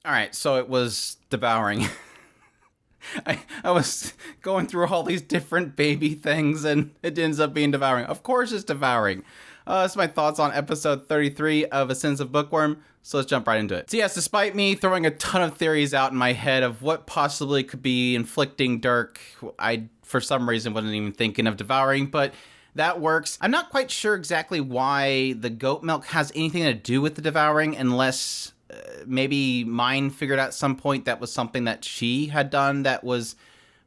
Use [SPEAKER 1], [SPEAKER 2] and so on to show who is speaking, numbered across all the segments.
[SPEAKER 1] All right, so it was Devouring. I was going through all these different baby things, and it ends up being Devouring. Of course it's Devouring. That's my thoughts on episode 33 of Ascendance of Bookworm, so let's jump right into it. So yes, despite me throwing a ton of theories out in my head of what possibly could be inflicting Dirk, I, for some reason, wasn't even thinking of Devouring, but that works. I'm not quite sure exactly why the goat milk has anything to do with the Devouring, unless maybe Mine figured out at some point that was something that she had done that was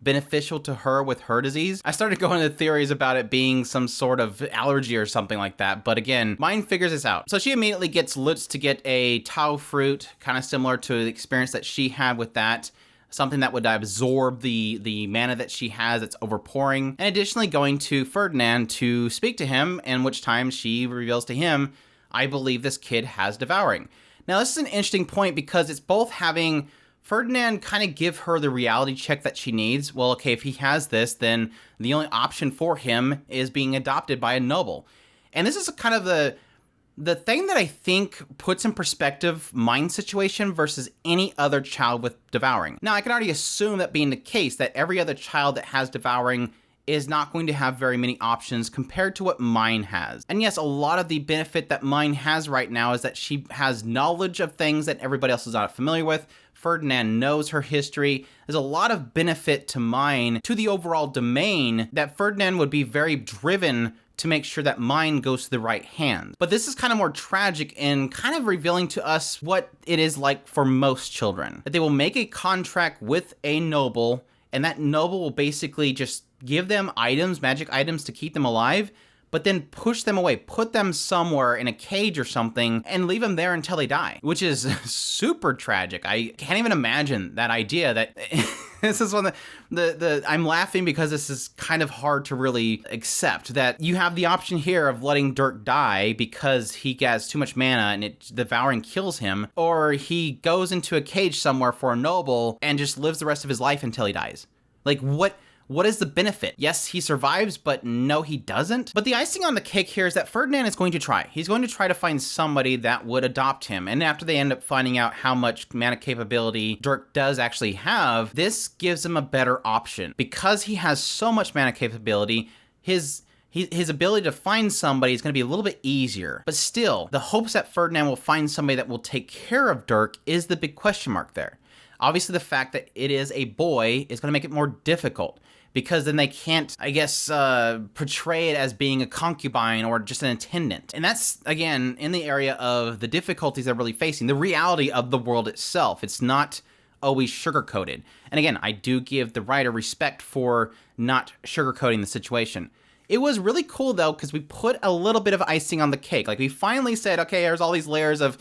[SPEAKER 1] beneficial to her with her disease. I started going into theories about it being some sort of allergy or something like that, but again, Mine figures this out. So she immediately gets Lutz to get a Tao fruit, kind of similar to the experience that she had with that. Something that would absorb the mana that she has that's overpouring. And additionally going to Ferdinand to speak to him, in which time she reveals to him, I believe this kid has Devouring. Now, this is an interesting point because it's both having Ferdinand kind of give her the reality check that she needs. Well, okay, if he has this, then the only option for him is being adopted by a noble. And this is kind of the thing that I think puts in perspective Mine's situation versus any other child with Devouring. Now, I can already assume that being the case, that every other child that has Devouring is not going to have very many options compared to what Mine has. And yes, a lot of the benefit that Mine has right now is that she has knowledge of things that everybody else is not familiar with. Ferdinand knows her history. There's a lot of benefit to Mine, to the overall domain, that Ferdinand would be very driven to make sure that Mine goes to the right hands. But this is kind of more tragic in kind of revealing to us what it is like for most children. That they will make a contract with a noble, and that noble will basically just give them items, magic items to keep them alive, but then push them away, put them somewhere in a cage or something, and leave them there until they die, which is super tragic. I can't even imagine that idea. That this is one of I'm laughing because this is kind of hard to really accept, that you have the option here of letting Dirk die because he has too much mana and Devouring kills him, or he goes into a cage somewhere for a noble and just lives the rest of his life until he dies. Like, what is the benefit? Yes, he survives, but no, he doesn't. But the icing on the cake here is that Ferdinand is going to try. He's going to try to find somebody that would adopt him. And after they end up finding out how much mana capability Dirk does actually have, this gives him a better option. Because he has so much mana capability, his ability to find somebody is going to be a little bit easier. But still, the hopes that Ferdinand will find somebody that will take care of Dirk is the big question mark there. Obviously, the fact that it is a boy is going to make it more difficult, because then they can't, I guess, portray it as being a concubine or just an attendant. And that's, again, in the area of the difficulties they're really facing, the reality of the world itself. It's not always sugar-coated. And again, I do give the writer respect for not sugar-coating the situation. It was really cool, though, because we put a little bit of icing on the cake. Like, we finally said, okay, there's all these layers of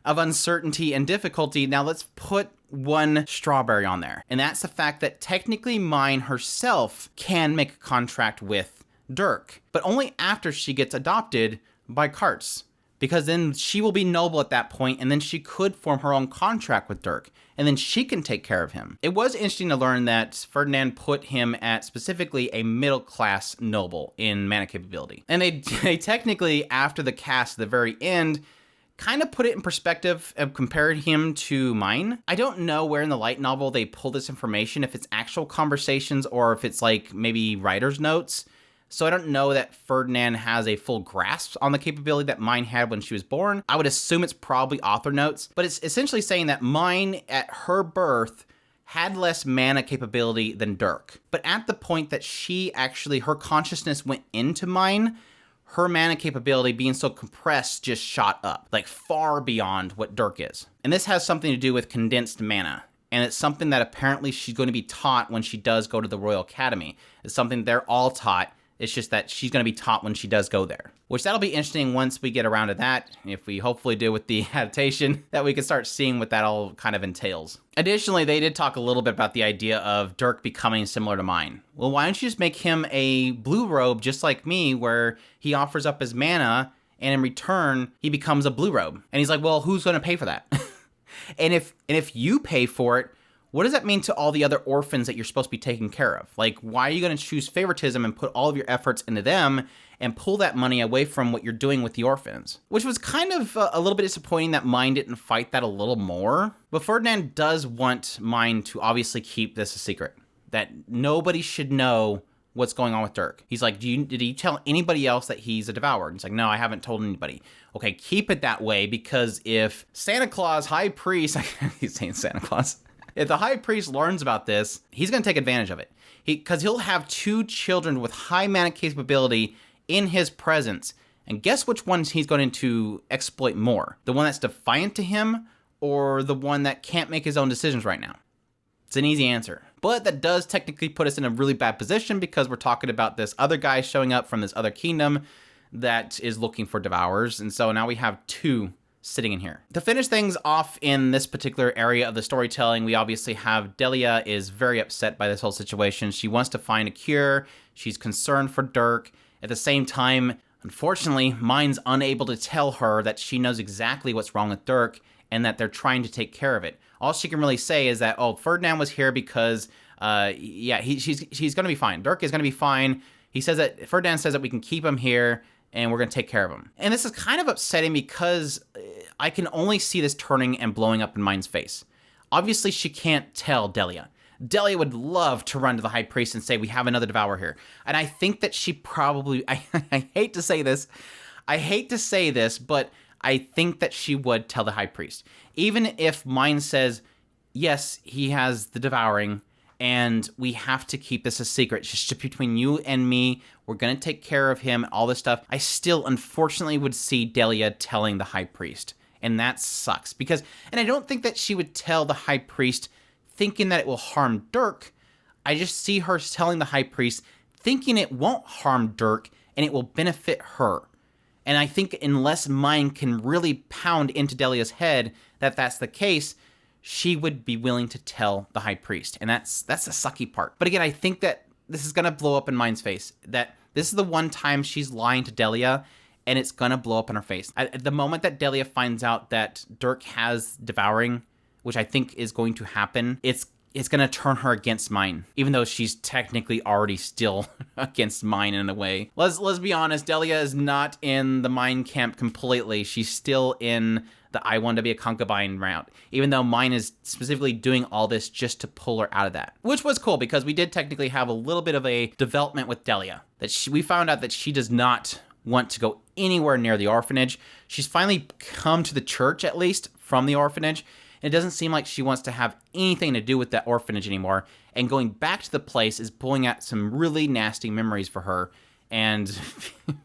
[SPEAKER 1] uncertainty and difficulty. Now let's put one strawberry on there. And that's the fact that technically Mine herself can make a contract with Dirk, but only after she gets adopted by Karts. Because then she will be noble at that point, and then she could form her own contract with Dirk, and then she can take care of him. It was interesting to learn that Ferdinand put him at specifically a middle-class noble in mana capability. And they technically, after the cast at the very end, kind of put it in perspective and compared him to Mine. I don't know where in the light novel they pull this information, if it's actual conversations or if it's like maybe writer's notes. So I don't know that Ferdinand has a full grasp on the capability that Mine had when she was born. I would assume it's probably author notes, but it's essentially saying that Mine at her birth had less mana capability than Dirk. But at the point that her consciousness went into Mine, her mana capability being so compressed just shot up, like far beyond what Dirk is. And this has something to do with condensed mana. And it's something that apparently she's going to be taught when she does go to the Royal Academy. It's something they're all taught. It's just that she's going to be taught when she does go there. Which that'll be interesting once we get around to that. If we hopefully do with the adaptation, that we can start seeing what that all kind of entails. Additionally, they did talk a little bit about the idea of Dirk becoming similar to Mine. Well, why don't you just make him a blue robe just like me, where he offers up his mana and in return he becomes a blue robe. And he's like, well, who's going to pay for that? and if you pay for it, what does that mean to all the other orphans that you're supposed to be taking care of? Like, why are you going to choose favoritism and put all of your efforts into them and pull that money away from what you're doing with the orphans? Which was kind of a little bit disappointing that Mine didn't fight that a little more. But Ferdinand does want Mine to obviously keep this a secret, that nobody should know what's going on with Dirk. He's like, did he tell anybody else that he's a devourer? And he's like, no, I haven't told anybody. Okay, keep it that way, because if Santa Claus, High Priest, he's saying Santa Claus, if the High Priest learns about this, he's going to take advantage of it. Because he'll have 2 children with high manic capability in his presence. And guess which ones he's going to exploit more? The one that's defiant to him, or the one that can't make his own decisions right now? It's an easy answer. But that does technically put us in a really bad position, because we're talking about this other guy showing up from this other kingdom that is looking for devourers. And so now we have 2 sitting in here. To finish things off in this particular area of the storytelling, we obviously have Delia is very upset by this whole situation. She wants to find a cure. She's concerned for Dirk. At the same time, unfortunately, Mine's unable to tell her that she knows exactly what's wrong with Dirk and that they're trying to take care of it. All she can really say is that, oh, Ferdinand was here because, she's going to be fine. Dirk is going to be fine. He says that, Ferdinand says that we can keep him here and we're going to take care of him. And this is kind of upsetting, because I can only see this turning and blowing up in Mine's face. Obviously, she can't tell Delia. Delia would love to run to the High Priest and say, we have another devourer here. And I think that she probably, I hate to say this, but I think that she would tell the High Priest. Even if Mine says, yes, he has the devouring, and we have to keep this a secret, just between you and me, we're going to take care of him, all this stuff, I still unfortunately would see Delia telling the High Priest. And that sucks, and I don't think that she would tell the High Priest thinking that it will harm Dirk. I just see her telling the High Priest thinking it won't harm Dirk and it will benefit her. And I think unless Mine can really pound into Delia's head that that's the case, she would be willing to tell the High Priest. And that's the sucky part. But again, I think that this is going to blow up in Mine's face. That this is the one time she's lying to Delia, and it's going to blow up in her face. At the moment that Delia finds out that Dirk has devouring, which I think is going to happen, it's going to turn her against Mine, even though she's technically already still against Mine in a way. Let's be honest, Delia is not in the Mine camp completely. She's still in the I want to be a concubine route, even though Mine is specifically doing all this just to pull her out of that. Which was cool, because we did technically have a little bit of a development with Delia. We found out that she does not want to go anywhere near the orphanage. She's finally come to the church, at least, from the orphanage. It doesn't seem like she wants to have anything to do with that orphanage anymore. And going back to the place is pulling out some really nasty memories for her. And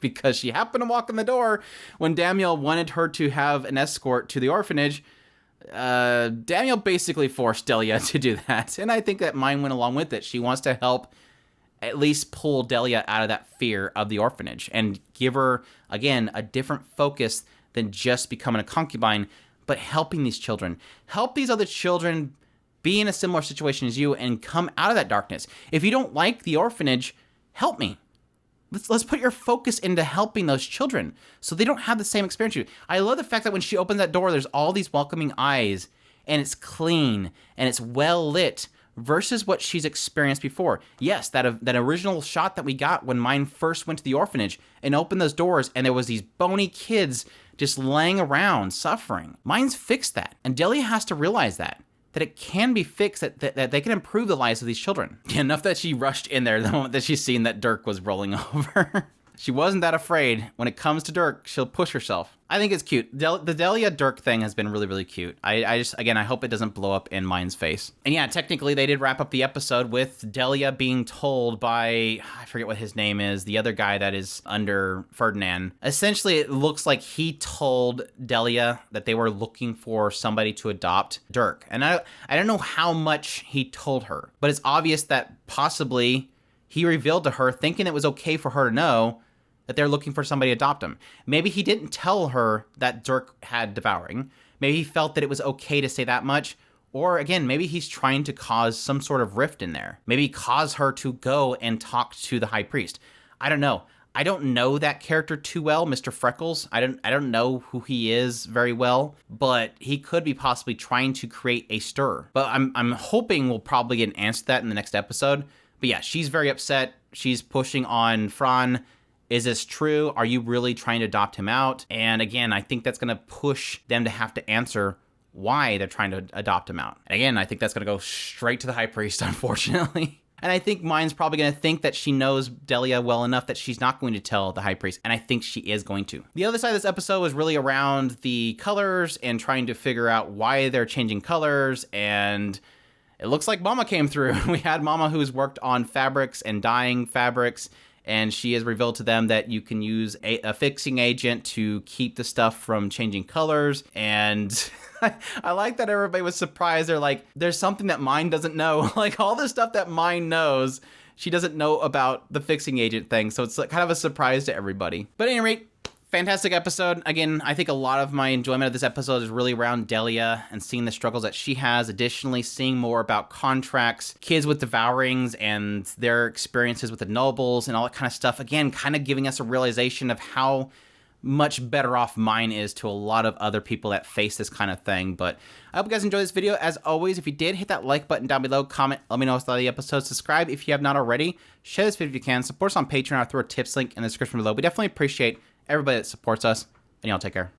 [SPEAKER 1] because she happened to walk in the door when Daniel wanted her to have an escort to the orphanage, Daniel basically forced Delia to do that. And I think that Mine went along with it. She wants to help at least pull Delia out of that fear of the orphanage and give her, again, a different focus than just becoming a concubine, but helping these children. Help these other children be in a similar situation as you and come out of that darkness. If you don't like the orphanage, help me. Let's put your focus into helping those children so they don't have the same experience you. I love the fact that when she opens that door, there's all these welcoming eyes, and it's clean, and it's well lit, versus what she's experienced before. Yes, that original shot that we got when Mine first went to the orphanage and opened those doors, and there was these bony kids just laying around suffering. Mine's fixed that, and Delia has to realize that it can be fixed, that they can improve the lives of these children. Enough that she rushed in there the moment that she's seen that Dirk was rolling over. She wasn't that afraid. When it comes to Dirk, she'll push herself. I think it's cute. The Delia Dirk thing has been really, really cute. I just, again, I hope it doesn't blow up in Mine's face. And yeah, technically they did wrap up the episode with Delia being told by, I forget what his name is, the other guy that is under Ferdinand. Essentially, it looks like he told Delia that they were looking for somebody to adopt Dirk. And I don't know how much he told her, but it's obvious that possibly he revealed to her, thinking it was okay for her to know, that they're looking for somebody to adopt him. Maybe he didn't tell her that Dirk had devouring. Maybe he felt that it was okay to say that much. Or again, maybe he's trying to cause some sort of rift in there. Maybe cause her to go and talk to the High Priest. I don't know. I don't know that character too well, Mr. Freckles. I don't know who he is very well, but he could be possibly trying to create a stir. But I'm hoping we'll probably get an answer to that in the next episode. But yeah, she's very upset. She's pushing on Fran. Is this true? Are you really trying to adopt him out? And again, I think that's going to push them to have to answer why they're trying to adopt him out. And again, I think that's going to go straight to the High Priest, unfortunately. And I think Mine's probably going to think that she knows Delia well enough that she's not going to tell the High Priest, and I think she is going to. The other side of this episode was really around the colors and trying to figure out why they're changing colors, and it looks like Mama came through. We had Mama, who's worked on fabrics and dyeing fabrics, and she has revealed to them that you can use a fixing agent to keep the stuff from changing colors. And I like that everybody was surprised. They're like, there's something that Mine doesn't know. Like, all the stuff that Mine knows, she doesn't know about the fixing agent thing. So it's kind of a surprise to everybody. But at any rate, fantastic episode. Again, I think a lot of my enjoyment of this episode is really around Delia and seeing the struggles that she has. Additionally, seeing more about contracts, kids with Devourings and their experiences with the nobles and all that kind of stuff. Again, kind of giving us a realization of how much better off Mine is to a lot of other people that face this kind of thing. But I hope you guys enjoyed this video. As always, if you did, hit that like button down below, comment, let me know what's the episode, subscribe if you have not already, share this video if you can, support us on Patreon. I'll throw a tips link in the description below. We definitely appreciate everybody that supports us, and y'all take care.